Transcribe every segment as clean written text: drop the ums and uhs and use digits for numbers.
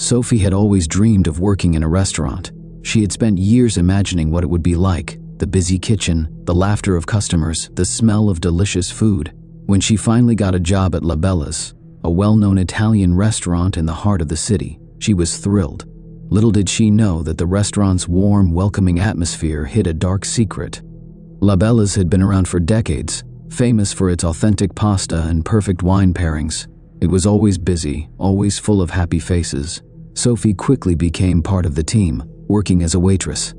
Sophie had always dreamed of working in a restaurant. She had spent years imagining what it would be like: the busy kitchen, the laughter of customers, the smell of delicious food. When she finally got a job at La Bella's, a well-known Italian restaurant in the heart of the city, she was thrilled. Little did she know that the restaurant's warm, welcoming atmosphere hid a dark secret. La Bella's had been around for decades, famous for its authentic pasta and perfect wine pairings. It was always busy, always full of happy faces. Sophie quickly became part of the team, working as a waitress.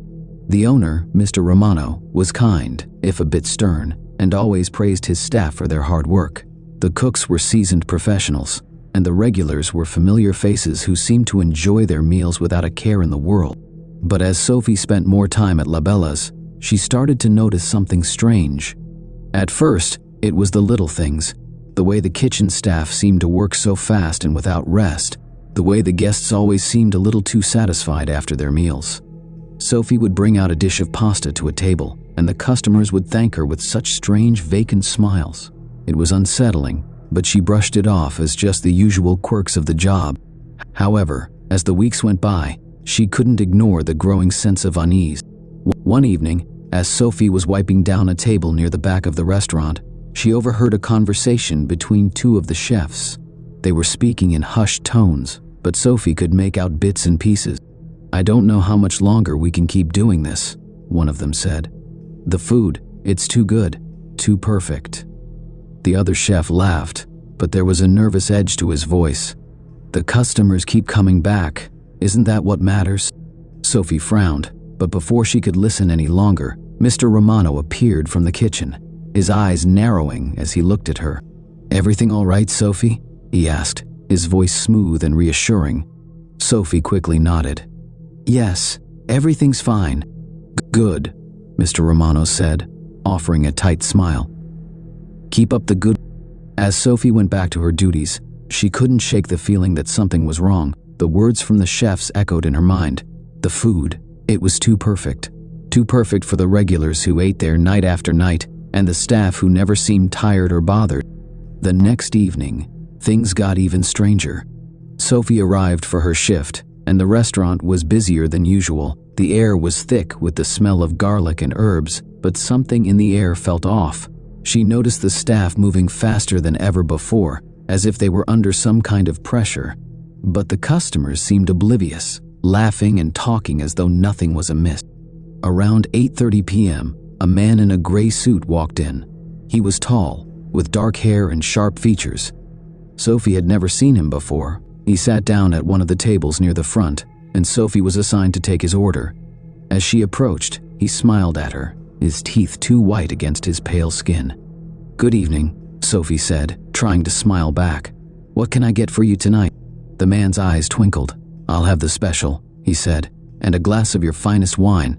The owner, Mr. Romano, was kind, if a bit stern, and always praised his staff for their hard work. The cooks were seasoned professionals, and the regulars were familiar faces who seemed to enjoy their meals without a care in the world. But as Sophie spent more time at La Bella's, she started to notice something strange. At first, it was the little things: the way the kitchen staff seemed to work so fast and without rest, the way the guests always seemed a little too satisfied after their meals. Sophie would bring out a dish of pasta to a table, and the customers would thank her with such strange, vacant smiles. It was unsettling, but she brushed it off as just the usual quirks of the job. However, as the weeks went by, she couldn't ignore the growing sense of unease. One evening, as Sophie was wiping down a table near the back of the restaurant, she overheard a conversation between two of the chefs. They were speaking in hushed tones, but Sophie could make out bits and pieces. "I don't know how much longer we can keep doing this," one of them said. "The food, it's too good, too perfect." The other chef laughed, but there was a nervous edge to his voice. "The customers keep coming back. Isn't that what matters?" Sophie frowned, but before she could listen any longer, Mr. Romano appeared from the kitchen, his eyes narrowing as he looked at her. "Everything all right, Sophie?" he asked, his voice smooth and reassuring. Sophie quickly nodded. "Yes, everything's fine." "Good," Mr. Romano said, offering a tight smile. "Keep up the good." As Sophie went back to her duties, she couldn't shake the feeling that something was wrong. The words from the chefs echoed in her mind. The food, it was too perfect. Too perfect for the regulars who ate there night after night, and the staff who never seemed tired or bothered. The next evening, things got even stranger. Sophie arrived for her shift, and the restaurant was busier than usual. The air was thick with the smell of garlic and herbs, but something in the air felt off. She noticed the staff moving faster than ever before, as if they were under some kind of pressure. But the customers seemed oblivious, laughing and talking as though nothing was amiss. Around 8:30 p.m., a man in a gray suit walked in. He was tall, with dark hair and sharp features. Sophie had never seen him before. He sat down at one of the tables near the front, and Sophie was assigned to take his order. As she approached, he smiled at her, his teeth too white against his pale skin. "Good evening," Sophie said, trying to smile back. "What can I get for you tonight?" The man's eyes twinkled. "I'll have the special," he said, "and a glass of your finest wine."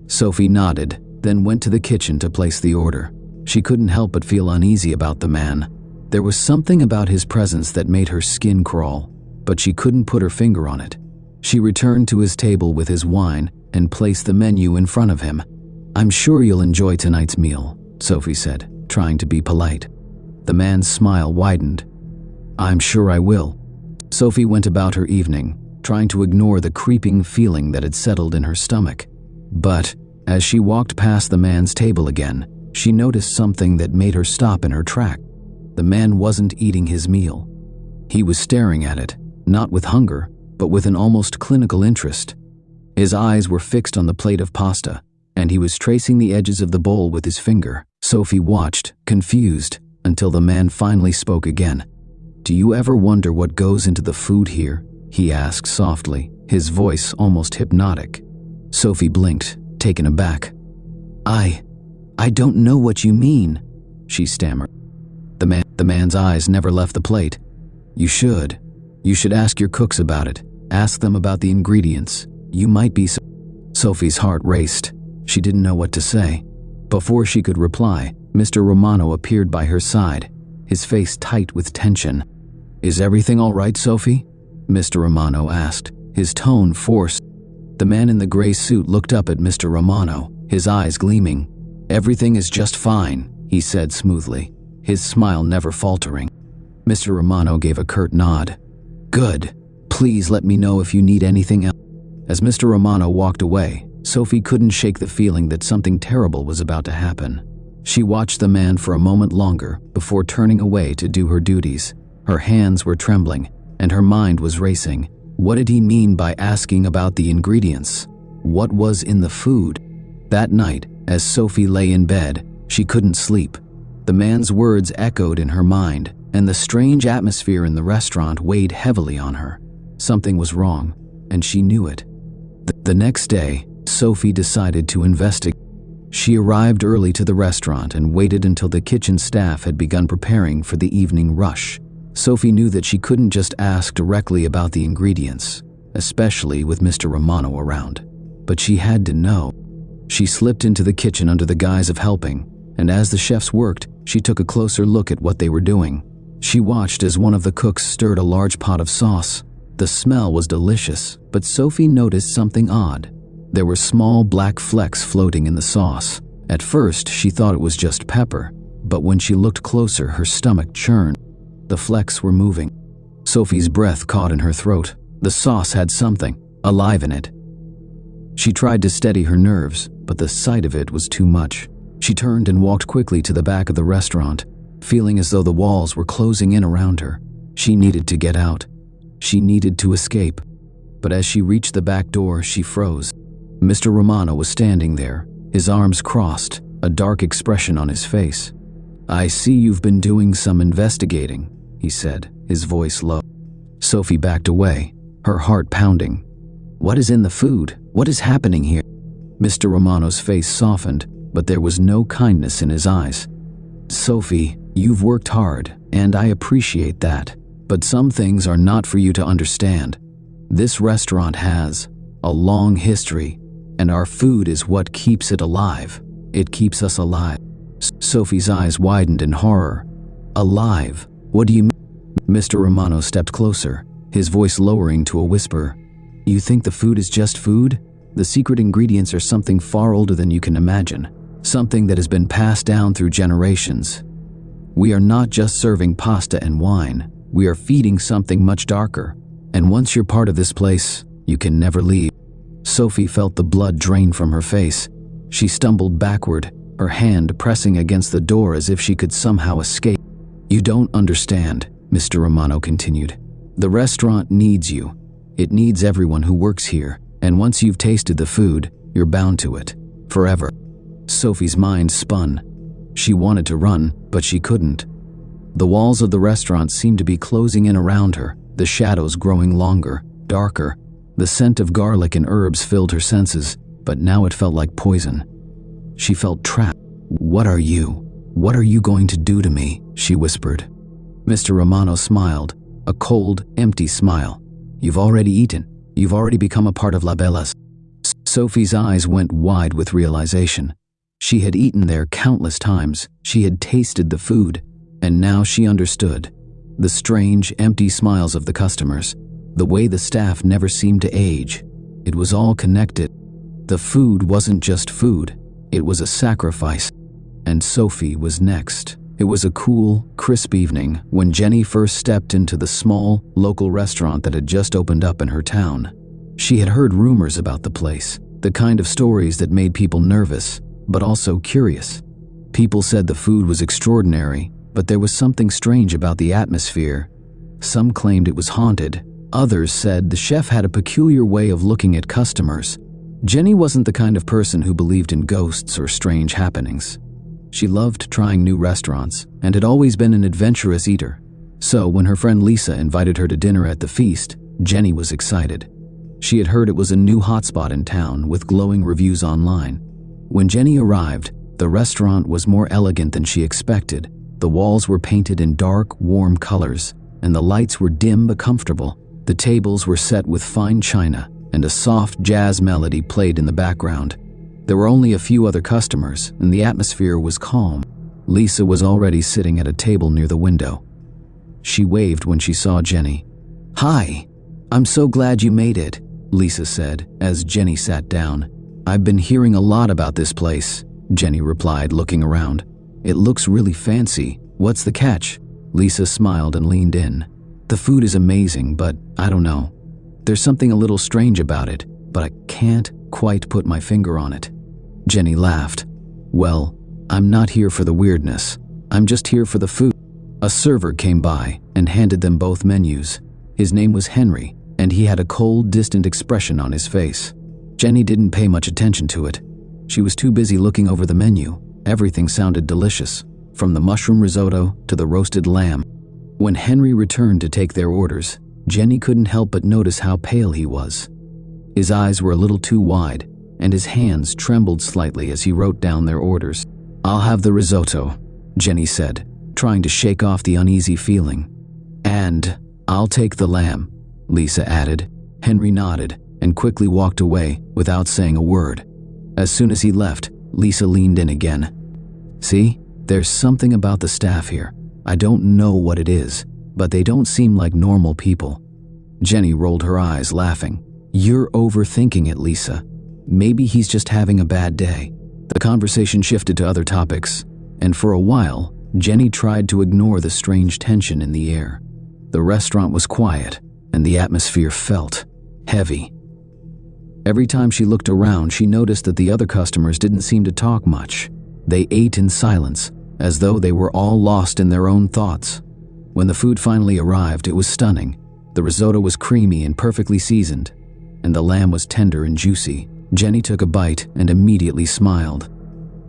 Sophie nodded, then went to the kitchen to place the order. She couldn't help but feel uneasy about the man. There was something about his presence that made her skin crawl, but she couldn't put her finger on it. She returned to his table with his wine and placed the menu in front of him. "I'm sure you'll enjoy tonight's meal," Sophie said, trying to be polite. The man's smile widened. "I'm sure I will." Sophie went about her evening, trying to ignore the creeping feeling that had settled in her stomach. But as she walked past the man's table again, she noticed something that made her stop in her track. The man wasn't eating his meal. He was staring at it, not with hunger, but with an almost clinical interest. His eyes were fixed on the plate of pasta, and he was tracing the edges of the bowl with his finger. Sophie watched, confused, until the man finally spoke again. "Do you ever wonder what goes into the food here?" he asked softly, his voice almost hypnotic. Sophie blinked, taken aback. I don't know what you mean," she stammered. The man's eyes never left the plate. You should ask your cooks about it. Ask them about the ingredients. You might be..." Sophie's heart raced. She didn't know what to say. Before she could reply, Mr. Romano appeared by her side, his face tight with tension. "Is everything all right, Sophie?" Mr. Romano asked, his tone forced. The man in the gray suit looked up at Mr. Romano, his eyes gleaming. "Everything is just fine," he said smoothly, his smile never faltering. Mr. Romano gave a curt nod. "Good. Please let me know if you need anything else." As Mr. Romano walked away, Sophie couldn't shake the feeling that something terrible was about to happen. She watched the man for a moment longer before turning away to do her duties. Her hands were trembling, and her mind was racing. What did he mean by asking about the ingredients? What was in the food? That night, as Sophie lay in bed, she couldn't sleep. The man's words echoed in her mind, and the strange atmosphere in the restaurant weighed heavily on her. Something was wrong, and she knew it. The next day, Sophie decided to investigate. She arrived early to the restaurant and waited until the kitchen staff had begun preparing for the evening rush. Sophie knew that she couldn't just ask directly about the ingredients, especially with Mr. Romano around. But she had to know. She slipped into the kitchen under the guise of helping, and as the chefs worked, she took a closer look at what they were doing. She watched as one of the cooks stirred a large pot of sauce. The smell was delicious, but Sophie noticed something odd. There were small black flecks floating in the sauce. At first, she thought it was just pepper, but when she looked closer, her stomach churned. The flecks were moving. Sophie's breath caught in her throat. The sauce had something alive in it. She tried to steady her nerves, but the sight of it was too much. She turned and walked quickly to the back of the restaurant, feeling as though the walls were closing in around her. She needed to get out. She needed to escape. But as she reached the back door, she froze. Mr. Romano was standing there, his arms crossed, a dark expression on his face. "I see you've been doing some investigating," he said, his voice low. Sophie backed away, her heart pounding. "What is in the food? What is happening here?" Mr. Romano's face softened, but there was no kindness in his eyes. "Sophie, you've worked hard, and I appreciate that. But some things are not for you to understand. This restaurant has a long history, and our food is what keeps it alive. It keeps us alive." Sophie's eyes widened in horror. "Alive? What do you mean?" Mr. Romano stepped closer, his voice lowering to a whisper. "You think the food is just food? The secret ingredients are something far older than you can imagine, something that has been passed down through generations. We are not just serving pasta and wine, we are feeding something much darker, and once you're part of this place, you can never leave." Sophie felt the blood drain from her face. She stumbled backward, her hand pressing against the door as if she could somehow escape. "You don't understand," Mr. Romano continued. "The restaurant needs you. It needs everyone who works here, and once you've tasted the food, you're bound to it. Forever." Sophie's mind spun. She wanted to run, but she couldn't. The walls of the restaurant seemed to be closing in around her, the shadows growing longer, darker. The scent of garlic and herbs filled her senses, but now it felt like poison. She felt trapped. What are you going to do to me?" she whispered. Mr. Romano smiled, a cold, empty smile. "You've already eaten. You've already become a part of La Bella's." Sophie's eyes went wide with realization. She had eaten there countless times. She had tasted the food, and now she understood. The strange, empty smiles of the customers, the way the staff never seemed to age. It was all connected. The food wasn't just food. It was a sacrifice. And Sophie was next. It was a cool, crisp evening when Jenny first stepped into the small, local restaurant that had just opened up in her town. She had heard rumors about the place, the kind of stories that made people nervous, but also curious. People said the food was extraordinary, but there was something strange about the atmosphere. Some claimed it was haunted. Others said the chef had a peculiar way of looking at customers. Jenny wasn't the kind of person who believed in ghosts or strange happenings. She loved trying new restaurants and had always been an adventurous eater. So when her friend Lisa invited her to dinner at the feast, Jenny was excited. She had heard it was a new hotspot in town with glowing reviews online. When Jenny arrived, the restaurant was more elegant than she expected. The walls were painted in dark, warm colors, and the lights were dim but comfortable. The tables were set with fine china, and a soft jazz melody played in the background. There were only a few other customers, and the atmosphere was calm. Lisa was already sitting at a table near the window. She waved when she saw Jenny. "Hi, I'm so glad you made it," Lisa said as Jenny sat down. "I've been hearing a lot about this place," Jenny replied, looking around. "It looks really fancy. What's the catch?" Lisa smiled and leaned in. "The food is amazing, but I don't know. There's something a little strange about it, but I can't quite put my finger on it." Jenny laughed. "Well, I'm not here for the weirdness. I'm just here for the food." A server came by and handed them both menus. His name was Henry, and he had a cold, distant expression on his face. Jenny didn't pay much attention to it. She was too busy looking over the menu. Everything sounded delicious, from the mushroom risotto to the roasted lamb. When Henry returned to take their orders, Jenny couldn't help but notice how pale he was. His eyes were a little too wide, and his hands trembled slightly as he wrote down their orders. "I'll have the risotto," Jenny said, trying to shake off the uneasy feeling. "And I'll take the lamb," Lisa added. Henry nodded and quickly walked away without saying a word. As soon as he left, Lisa leaned in again. "See, there's something about the staff here. I don't know what it is, but they don't seem like normal people." Jenny rolled her eyes, laughing. "You're overthinking it, Lisa. Maybe he's just having a bad day." The conversation shifted to other topics, and for a while, Jenny tried to ignore the strange tension in the air. The restaurant was quiet, and the atmosphere felt heavy. Every time she looked around, she noticed that the other customers didn't seem to talk much. They ate in silence, as though they were all lost in their own thoughts. When the food finally arrived, it was stunning. The risotto was creamy and perfectly seasoned, and the lamb was tender and juicy. Jenny took a bite and immediately smiled.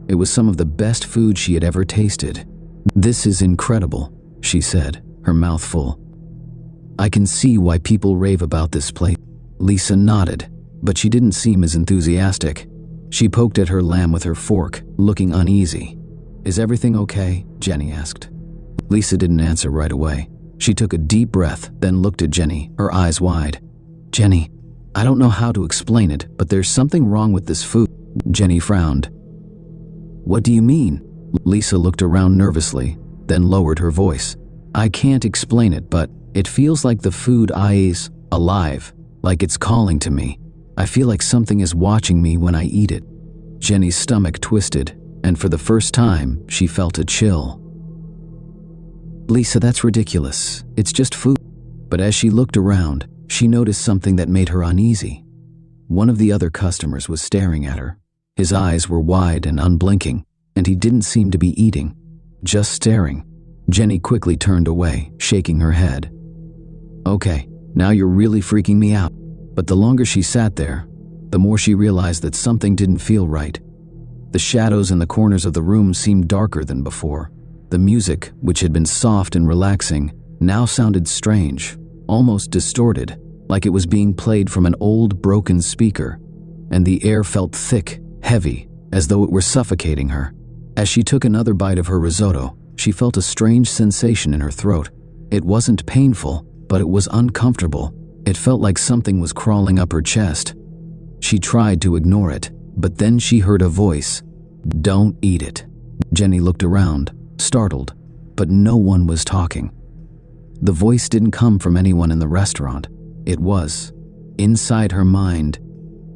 It was some of the best food she had ever tasted. "This is incredible," she said, her mouth full. "I can see why people rave about this place." Lisa nodded, but she didn't seem as enthusiastic. She poked at her lamb with her fork, looking uneasy. "Is everything okay?" Jenny asked. Lisa didn't answer right away. She took a deep breath, then looked at Jenny, her eyes wide. "Jenny, I don't know how to explain it, but there's something wrong with this food." Jenny frowned. "What do you mean?" Lisa looked around nervously, then lowered her voice. "I can't explain it, but it feels like the food is alive, like it's calling to me. I feel like something is watching me when I eat it." Jenny's stomach twisted, and for the first time, she felt a chill. "Lisa, that's ridiculous. It's just food." But as she looked around, she noticed something that made her uneasy. One of the other customers was staring at her. His eyes were wide and unblinking, and he didn't seem to be eating, just staring. Jenny quickly turned away, shaking her head. "Okay, now you're really freaking me out." But the longer she sat there, the more she realized that something didn't feel right. The shadows in the corners of the room seemed darker than before. The music, which had been soft and relaxing, now sounded strange, almost distorted, like it was being played from an old, broken speaker. And the air felt thick, heavy, as though it were suffocating her. As she took another bite of her risotto, she felt a strange sensation in her throat. It wasn't painful, but it was uncomfortable. It felt like something was crawling up her chest. She tried to ignore it, but then she heard a voice. "Don't eat it." Jenny looked around, startled, but no one was talking. The voice didn't come from anyone in the restaurant. It was inside her mind.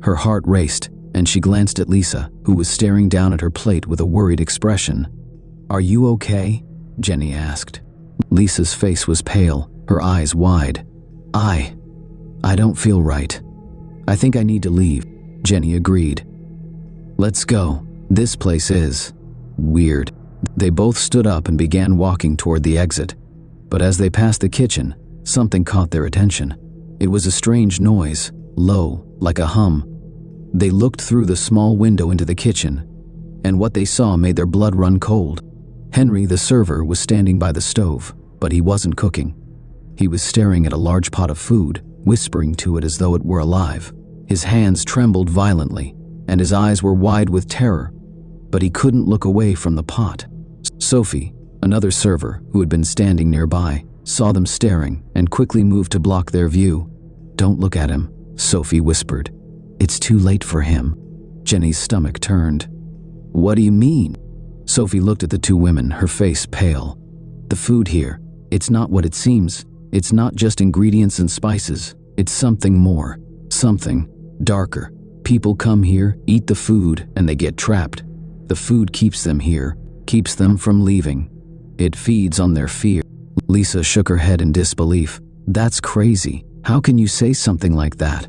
Her heart raced, and she glanced at Lisa, who was staring down at her plate with a worried expression. "Are you okay?" Jenny asked. Lisa's face was pale, her eyes wide. I don't feel right. I think I need to leave," Jenny agreed. "Let's go. This place is weird." They both stood up and began walking toward the exit. But as they passed the kitchen, something caught their attention. It was a strange noise, low, like a hum. They looked through the small window into the kitchen, and what they saw made their blood run cold. Henry, the server, was standing by the stove, but he wasn't cooking. He was staring at a large pot of food, whispering to it as though it were alive. His hands trembled violently, and his eyes were wide with terror, but he couldn't look away from the pot. Sophie, another server who had been standing nearby, saw them staring and quickly moved to block their view. "Don't look at him," Sophie whispered. "It's too late for him." Jenny's stomach turned. "What do you mean?" Sophie looked at the two women, her face pale. "The food here, it's not what it seems. It's not just ingredients and spices. It's something more, something darker. People come here, eat the food, and they get trapped. The food keeps them here, keeps them from leaving. It feeds on their fear." Lisa shook her head in disbelief. "That's crazy. How can you say something like that?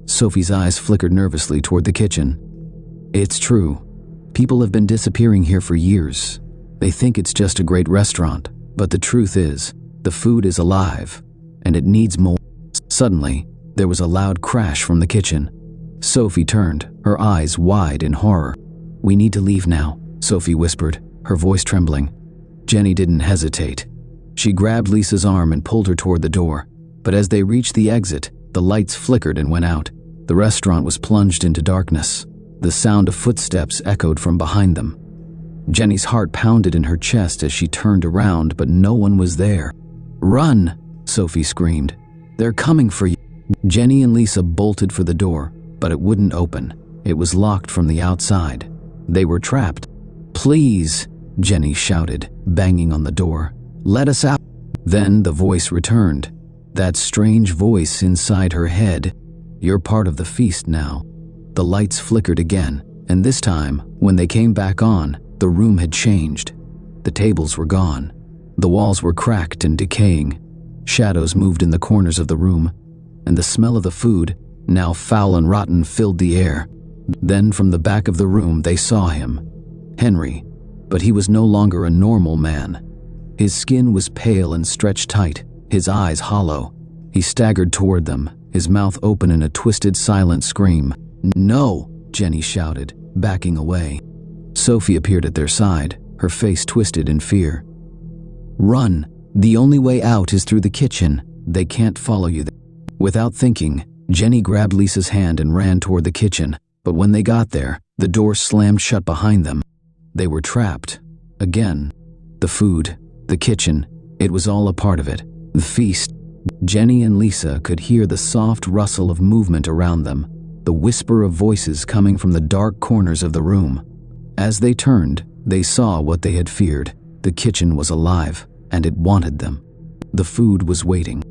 Sophie's eyes flickered nervously toward the kitchen. It's true. People have been disappearing here for years. They think it's just a great restaurant, but the truth is, the food is alive, and it needs more. Suddenly, there was a loud crash from the kitchen. Sophie turned, her eyes wide in horror. We need to leave now, Sophie whispered, her voice trembling. Jenny didn't hesitate. She grabbed Lisa's arm and pulled her toward the door, but as they reached the exit, the lights flickered and went out. The restaurant was plunged into darkness. The sound of footsteps echoed from behind them. Jenny's heart pounded in her chest as she turned around, but no one was there. Run, Sophie screamed. They're coming for you. Jenny and Lisa bolted for the door, but it wouldn't open. It was locked from the outside. They were trapped. Please, Jenny shouted, banging on the door. Let us out. Then the voice returned. That strange voice inside her head. You're part of the feast now. The lights flickered again, and this time, when they came back on, the room had changed. The tables were gone. The walls were cracked and decaying. Shadows moved in the corners of the room, and the smell of the food, now foul and rotten, filled the air. Then from the back of the room they saw him. Henry, but he was no longer a normal man. His skin was pale and stretched tight, his eyes hollow. He staggered toward them, his mouth open in a twisted, silent scream. No, Jenny shouted, backing away. Sophie appeared at their side, her face twisted in fear. Run. The only way out is through the kitchen. They can't follow you there. Without thinking, Jenny grabbed Lisa's hand and ran toward the kitchen, but when they got there, the door slammed shut behind them. They were trapped. Again. The food, the kitchen, it was all a part of it. The feast. Jenny and Lisa could hear the soft rustle of movement around them, the whisper of voices coming from the dark corners of the room. As they turned, they saw what they had feared. The kitchen was alive, and it wanted them. The food was waiting.